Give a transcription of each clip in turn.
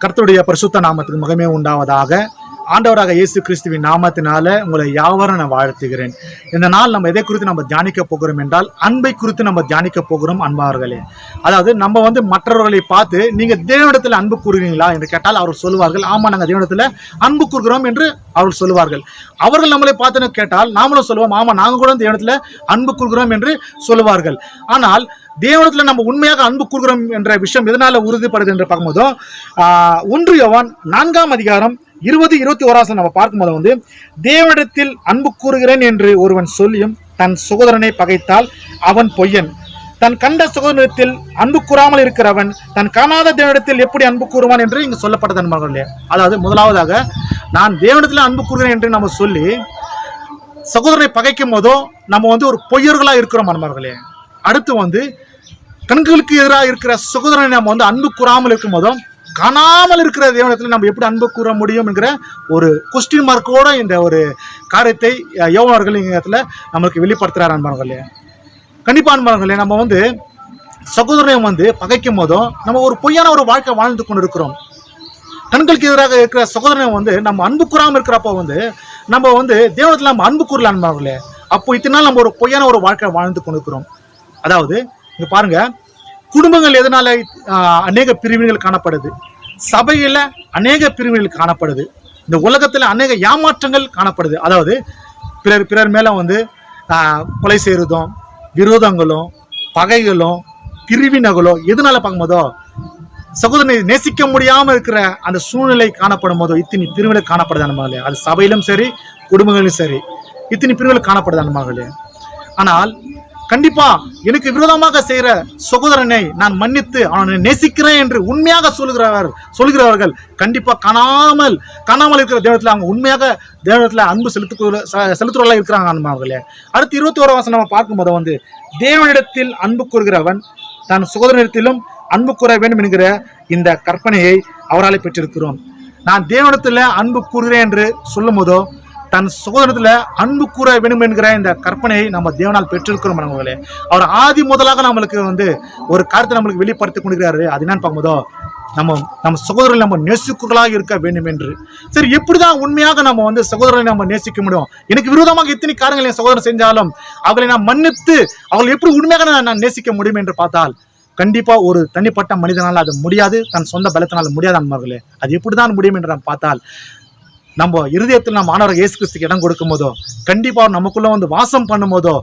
கர்த்தருடைய பரிசுத்த நாமத்துக்கு மகிமை உண்டாவதாக. ஆண்டவராக இயேசு கிறிஸ்துவின் நாமத்தினால உங்களை யாவரும் நான் வாழ்த்துகிறேன். இந்த நாள் நம்ம எதை குறித்து நம்ம தியானிக்க போகிறோம் என்றால் அன்பை குறித்து நம்ம தியானிக்க போகிறோம் அன்பார்களே. அதாவது நம்ம மற்றவர்களை பார்த்து நீங்க தேவனிடத்தில் அன்பு கூறுகிறீங்களா என்று கேட்டால் அவர் சொல்லுவார்கள், ஆமா நாங்கள் தேவனிடத்தில் அன்பு கூறுகிறோம் என்று அவர்கள் சொல்லுவார்கள். அவர்கள் நம்மளை பார்த்து கேட்டால் நாமளும் சொல்லுவோம், ஆமா நாங்கள் கூட தேவனிடத்தில் அன்பு கூறுகிறோம் என்று சொல்லுவார்கள். ஆனால் தேவனிடத்துல நம்ம உண்மையாக அன்பு கூறுகிறோம் என்ற விஷயம் எதனால உறுதிப்படுது என்று பார்க்கும்போது 1 யோவான் 4ஆம் அதிகாரம் 20-21 நம்ம பார்க்கும்போது தேவனிடத்தில் அன்பு கூறுகிறேன் என்று ஒருவன் சொல்லியும் தன் சகோதரனை பகைத்தால் அவன் பொய்யன். தன் கண்ட சகோதரத்தில் அன்பு கூறாமல் இருக்கிறவன் தன் காணாத தேவனிடத்தில் எப்படி அன்பு கூறுவான் என்று இங்கு சொல்லப்பட்டது நண்பர்களே. அதாவது முதலாவதாக நான் தேவனிடத்தில் அன்பு கூறுகிறேன் என்று நம்ம சொல்லி சகோதரனை பகைக்கும் போதோ நம்ம ஒரு பொய்யர்களா இருக்கிறோம் நண்பர்களே. அடுத்து கண்களுக்கு எதிராக இருக்கிற சகோதரனை நம்ம அன்பு கூறாமல் இருக்கும் போதும் காணாமல் இருக்கிற தேவனிடத்தில் நம்ம எப்படி அன்பு கூற முடியும் என்கிற ஒரு கொஸ்டின் மார்க்கோட இந்த ஒரு காரியத்தை யோவான் இடத்துல நம்மளுக்கு வெளிப்படுத்துறாரு அன்பார்களே. கண்டிப்பா அன்பார்களே, நம்ம சகோதரனை பகைக்கும் போதும் நம்ம ஒரு பொய்யான ஒரு வாழ்க்கை வாழ்ந்து கொண்டு இருக்கிறோம். கண்களுக்கு எதிராக இருக்கிற சகோதரனை நம்ம அன்பு கூறாமல் இருக்கிறப்போ நம்ம தேவனிடத்தில் நம்ம அன்பு கூறல அன்பார்களே. அப்போ இத்தனை நாள் நம்ம ஒரு பொய்யான ஒரு வாழ்க்கை வாழ்ந்து கொண்டு இருக்கிறோம். அதாவது இங்க பாருங்க, குடும்பங்கள் எதனால அநேக பிரிவினைகள் காணப்படுது, சபையில அநேக பிரிவினைகள் காணப்படுது, இந்த உலகத்துல அநேக ஏமாற்றங்கள் காணப்படுது. அதாவது பிறர் மேல கொலை செய்யறதும் விரோதங்களும் பகைகளும் பிரிவினைகளும் எதனால பார்க்கும்போதோ சகோதரனை நேசிக்க முடியாம இருக்கிற அந்த சூழ்நிலை காணப்படும் போதோ இத்தனை பிரிவுகளை காணப்படுது அனுமகளே. அது சபையிலும் சரி குடும்பங்களிலும் சரி இத்தனை பிரிவுகள் காணப்படுது அனுமகளே. ஆனால் கண்டிப்பா எனக்கு விரோதமாக செய்யற சகோதரனை நான் மன்னித்து அவனை நேசிக்கிறேன் என்று உண்மையாக சொல்கிறவர்கள் கண்டிப்பா காணாமல் இருக்கிற தேவனத்துல அவங்க உண்மையாக தேவனத்துல அன்பு செலுத்துறவர்களா இருக்கிறாங்க அன்பார்களே. அடுத்து 21 நம்ம பார்க்கும்போது தேவனிடத்தில் அன்பு கூறுகிறவன் தன் சகோதரனிடத்திலும் அன்பு கூற வேண்டும் என்கிற இந்த கற்பனையை அவரால் பெற்றிருக்கிறோம். நான் தேவனிடத்துல அன்பு கூறுகிறேன் என்று சொல்லும் போதோ தன் சகோதரத்துல அன்பு கூற வேண்டும் என்கிற இந்த கற்பனையை நம்ம தேவனால் பெற்றிருக்கிறோம் நம்மளே. அவர் ஆதி முதலாக நம்மளுக்கு ஒரு காரியத்தை நம்மளுக்கு வெளிப்படுத்தி கொண்டிருக்கிறாரு. அது என்னன்னு பார்க்கும்போதோ நம்ம சகோதரர்கள் நம்ம நேசிக்குகளாக இருக்க வேண்டும் என்று. சரி, எப்படிதான் உண்மையாக நம்ம சகோதரரை நம்ம நேசிக்க முடியும்? எனக்கு விரோதமாக எத்தனை காரியங்கள் என் சகோதரன் செஞ்சாலும் அவர்களை நான் மன்னித்து அவங்களை எப்படி உண்மையாக நான் நேசிக்க முடியும் என்று பார்த்தால் கண்டிப்பா ஒரு தனிப்பட்ட மனிதனால் அது முடியாது, தன் சொந்த பலத்தினால் முடியாது அன்பார்களே. அது எப்படிதான் முடியும் என்று நாம் பார்த்தால் நம்ம இருதயத்தில் நம்ம ஆண்டவர் இயேசு கிறிஸ்துக்கு இடம் கொடுக்கும் போதோ கண்டிப்பா நமக்குள்ள வாசம் பண்ணும் போதோ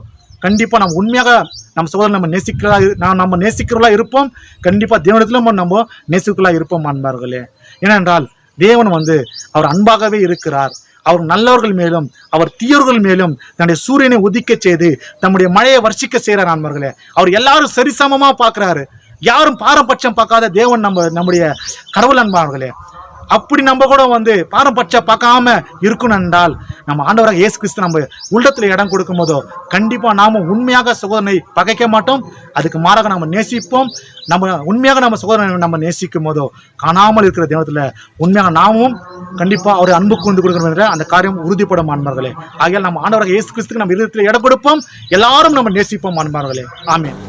கண்டிப்பா நம்ம உண்மையாக நம்ம சகோதரன் நம்ம நேசிக்கிறவர்களா இருப்போம். கண்டிப்பா தேவனிடத்திலும் நம்ம நேசிக்கிறவர்களா இருப்போம் அன்பார்களே. ஏனென்றால் தேவன் அவர் அன்பாகவே இருக்கிறார். அவர் நல்லவர்கள் மேலும் அவர் தீயவர்கள் மேலும் தன்னுடைய சூரியனை உதிக்க செய்து தம்முடைய மழையை வர்ஷிக்க செய்யறார் அன்பார்களே. அவர் எல்லாரும் சரிசமமா பார்க்கிறாரு. யாரும் பாரபட்சம் பார்க்காத தேவன் நம்முடைய கடவுள் அன்பார்களே. அப்படி நம்ம கூட பாரபட்சம் பார்க்காம இருக்கணும் என்றால் நம்ம ஆண்டவராக இயேசு கிறிஸ்து நம்ம உள்ளத்துல இடம் கொடுக்கும் போதோ கண்டிப்பா நாம உண்மையாக சகோதரனை பகைக்க மாட்டோம். அதுக்கு மாறாக நம்ம நேசிப்போம். நம்ம உண்மையாக நம்ம சகோதரனை நம்ம நேசிக்கும் போதோ காணாமல் இருக்கிற தேவத்துல உண்மையாக நாமும் கண்டிப்பா அவரை அன்பு கொண்டு கொடுக்கணும் என்ற அந்த காரியம் உறுதிப்படும் அன்பார்களே. ஆகையால் நம்ம ஆண்டவராக இயேசு கிறிஸ்துக்கு நம்ம இதயத்தில் இடம் கொடுப்போம். எல்லாரும் நம்ம நேசிப்போம் அன்பார்களே. ஆமென்.